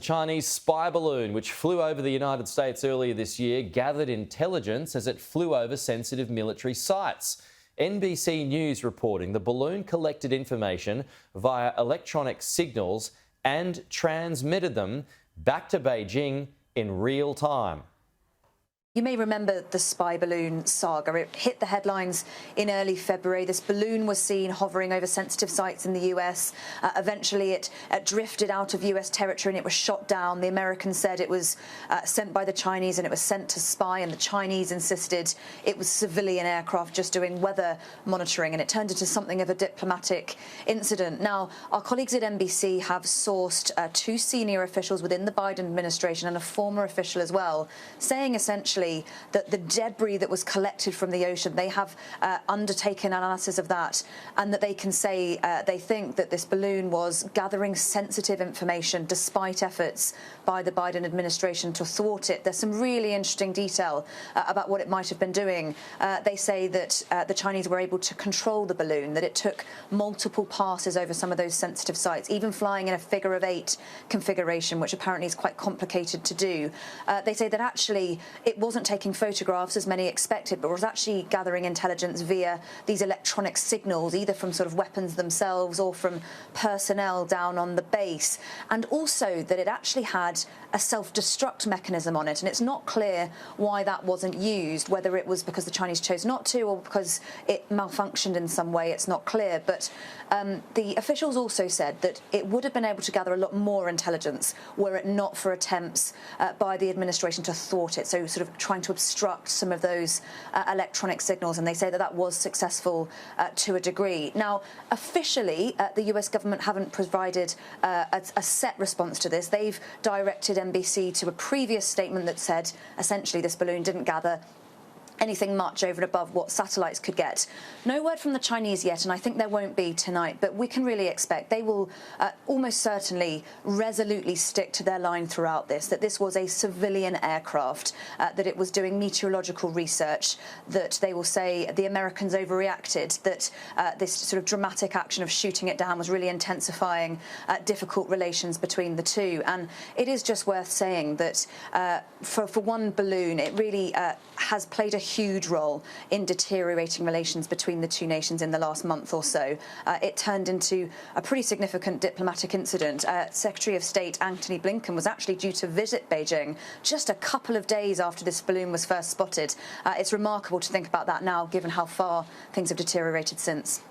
The Chinese spy balloon, which flew over the United States earlier this year, gathered intelligence as it flew over sensitive military sites. NBC News reporting the balloon collected information via electronic signals and transmitted them back to Beijing in real time. You may remember the spy balloon saga. It hit the headlines in early February. This balloon was seen hovering over sensitive sites in the US. Eventually, it drifted out of US territory and it was shot down. The Americans said it was sent by the Chinese and it was sent to spy, and the Chinese insisted it was civilian aircraft just doing weather monitoring, and it turned into something of a diplomatic incident. Now, our colleagues at NBC have sourced two senior officials within the Biden administration and a former official as well, saying essentially that the debris that was collected from the ocean, they have undertaken analysis of that, and that they can say they think that this balloon was gathering sensitive information despite efforts by the Biden administration to thwart it. There's some really interesting detail about what it might have been doing. They say that the Chinese were able to control the balloon, that it took multiple passes over some of those sensitive sites, even flying in a figure-of-8 configuration, which apparently is quite complicated to do. They say that actually it wasn't taking photographs as many expected, but was actually gathering intelligence via these electronic signals, either from sort of weapons themselves or from personnel down on the base, and also that it actually had a self-destruct mechanism on it, and it's not clear why that wasn't used, whether it was because the Chinese chose not to or because it malfunctioned in some way. It's not clear, but the officials also said that it would have been able to gather a lot more intelligence were it not for attempts by the administration to thwart it, so sort of trying to obstruct some of those electronic signals, and they say that that was successful to a degree. Now, officially, the US government haven't provided a set response to this. They've directed NBC to a previous statement that said essentially this balloon didn't gather anything much over and above what satellites could get. No word from the Chinese yet, and I think there won't be tonight, but we can really expect they will almost certainly resolutely stick to their line throughout this, that this was a civilian aircraft, that it was doing meteorological research, that they will say the Americans overreacted, that this sort of dramatic action of shooting it down was really intensifying difficult relations between the two. And it is just worth saying that for one balloon, it really has played a huge role in deteriorating relations between the two nations in the last month or so. It turned into a pretty significant diplomatic incident. Secretary of State Antony Blinken was actually due to visit Beijing just a couple of days after this balloon was first spotted. It's remarkable to think about that now, given how far things have deteriorated since.